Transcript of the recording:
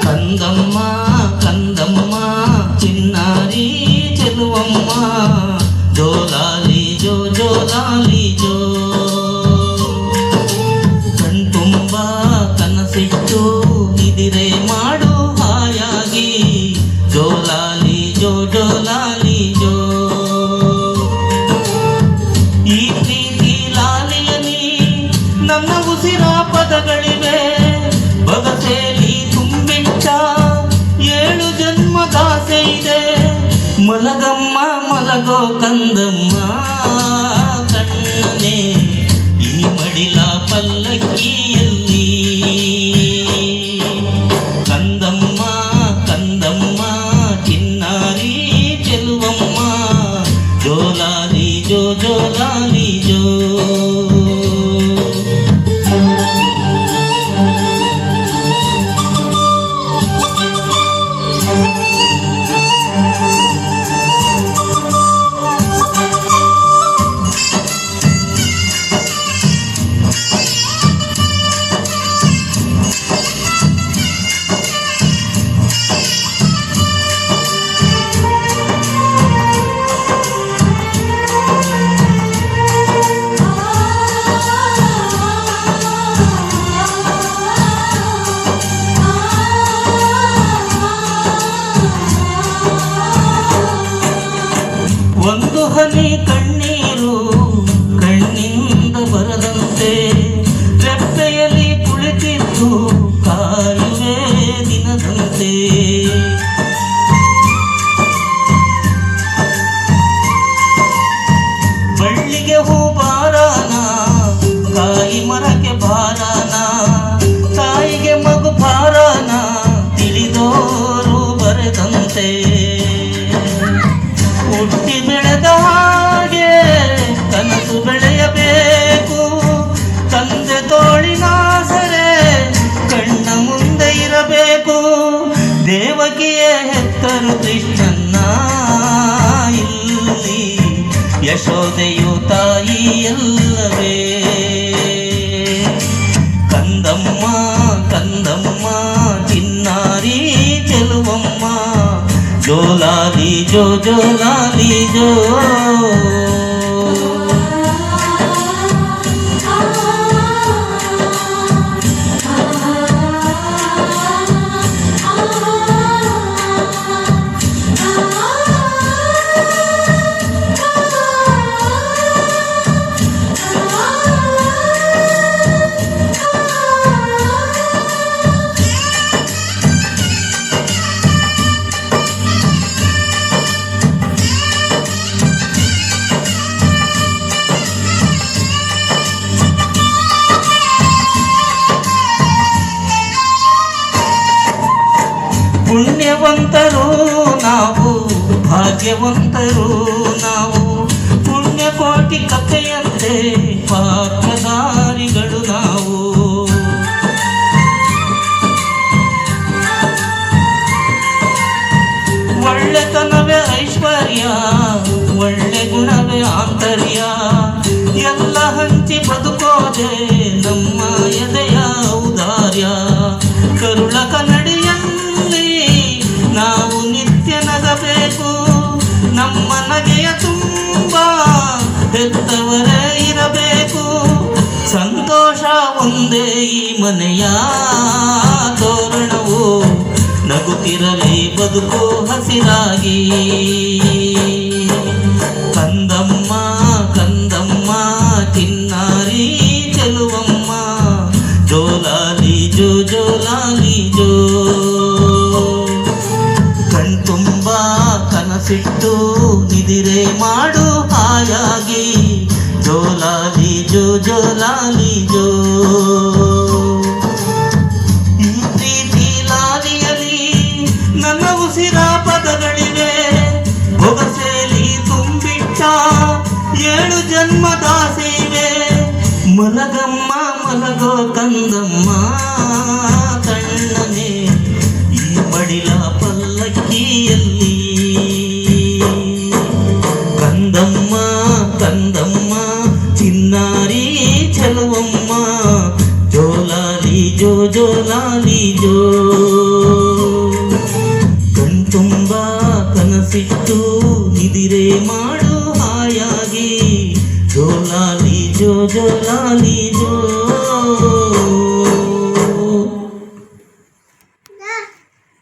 ಕಂದಮ್ಮ ಕಂದಮ್ಮ ಚಿನ್ನಾರಿ ಚೆಲುವಮ್ಮ ಜೋಲಾಲಿ ಜೋ ಜೋಲಾಲಿ ಜೋ ಕಣ್ತುಂಬ ಕನಸಿಟ್ಟು ನಿದಿರೆ ಮಾಡು ಹಾಯಾಗಿ ಜೋಲಾಲಿ ಜೋ ಜೋಲಾಲಿ ಜೋ ಈ ಪ್ರೀತಿ ಲಾಲಿಯಲಿ ನನ್ನ ಉಸಿರ ಪದಗಳಿವೆ ಬಗಸೇಲಿ ಏಳು ಜನ್ಮದಾಸೆ ಇದೆ ಮಲಗಮ್ಮ ಮಲಗೋ ಕಂದಮ್ಮ ಕಣ್ಣನೆ ಈ ಮಡಿಲ ಪಲ್ಲಕ್ಕಿಯಲ್ಲಿ ಕಂದಮ್ಮ ಕಂದಮ್ಮ ಚಿನ್ನಾರಿ ಚೆಲುವಮ್ಮ ಜೋಲಾಲಿ ಜೋ ಜೋಲಾಲಿ ಜೋ ಒಂದು ಹನಿ ಕಣ್ಣೀರು ಕಣ್ಣಿಂದ ಬರದಂತೆ ರೆಪ್ಪೆಯಲ್ಲಿ ಕುಳಿತಿದ್ದು ಕಾಯುವೆ ದಿನದಂತೆ ಬಳ್ಳಿಗೆ ಹೂ ಬಾರಾನ ಕಾಯಿ ಮರಕ್ಕೆ ಬಾರಾನ ತಾಯಿಗೆ ಮಗು ಬಾರಾನ ತಿಳಿದೋರು ಬರೆದಂತೆ ಹುಟ್ಟಿ ಬೆಳೆದ ಹಾಗೆ ಕನಸು ಬೆಳೆಯಬೇಕು ತಂದೆ ತೋಳಿನಾಸರೆ ಕಣ್ಣ ಮುಂದೆ ಇರಬೇಕು ದೇವಕಿಯೇ ಹೆತ್ತರು ಕೃಷ್ಣನ್ನ ಇಲ್ಲಿ ಯಶೋದೆಯು ತಾಯಿಯಲ್ಲವೇ ಕಂದಮ್ಮ ಕಂದಮ್ಮ ಚಿನ್ನಾರಿ ಚೆಲುವಮ್ಮ ಜೋಲಾಲಿ ಜೋ ಜೋಲಾಲಿ ಜೋ ಪುಣ್ಯವಂತರು ನಾವು ಭಾಗ್ಯವಂತರು ನಾವು ಪುಣ್ಯಕೋಟಿ ಕಥೆಯಂತೆ ಪಾತ್ರಧಾರಿಗಳು ನಾವು ಒಳ್ಳೆತನವೇ ಐಶ್ವರ್ಯ ಒಳ್ಳೆ ಗುಣವೇ ಆಂತರ್ಯ ಎಲ್ಲ ಹಂಚಿ ಬದುಕೋದೆ ನಮ್ಮ ಎದೆಯ ಔದಾರ್ಯ ಕರುಳ ಕನ್ನಡಿಯಲ್ಲಿ ನಾವು ನಿತ್ಯ ನಗಬೇಕು ನಮ್ಮ ನಗೆಯ ತುಂಬ ಹೆತ್ತವರೇ ಇರಬೇಕು ಸಂತೋಷ ಒಂದೇ ಈ ಮನೆಯ ತೋರಣವು ನಗುತ್ತಿರಲಿ ಬದುಕು ಹಸಿರಾಗಿ ಕಂದಮ್ಮ ಕಂದಮ್ಮ ಚಿನ್ನಾರಿ ಚೆಲುವಮ್ಮ ಜೋಲಾಲಿ ಜೋ ಜೋಲಾಲಿ ಜೋ ಕಣ್ತುಂಬ ಕನಸಿಟ್ಟು ನಿದಿರೆ ಮಾಡು ಹಾಯಾಗಿ ಜೋಲಾಲಿ ಜೋ ಜೋಲಾಲಿ ಜೋ ಈ ಪ್ರೀತಿ ಲಾಲಿಯಲಿ ನನ್ನ ಉಸಿರ ಪದಗಳಿವೆ ಜನ್ಮದ ಸೇವೆ ಮಲಗಮ್ಮ ಮಲಗೋ ಕಂದಮ್ಮ ಕಣ್ಣನೆ ಈ ಮಡಿಲ ಪಲ್ಲಕ್ಕಿಯಲ್ಲಿ ಕಂದಮ್ಮ ಕಂದಮ್ಮ ಚಿನ್ನಾರಿ ಚೆಲುವಮ್ಮ ಜೋಲಾಲಿ ಜೋ ಜೋಲಾಲಿ ಜೋ ಕಣ್ತುಂಬ ಕನಸಿಟ್ಟು ನಿದಿರೆ ಮಾಡು ಹಾಯಾಗಿ ಜೋಲಾಲಿ ಜೋ ಜೋಲಾಲಿ ಜೋ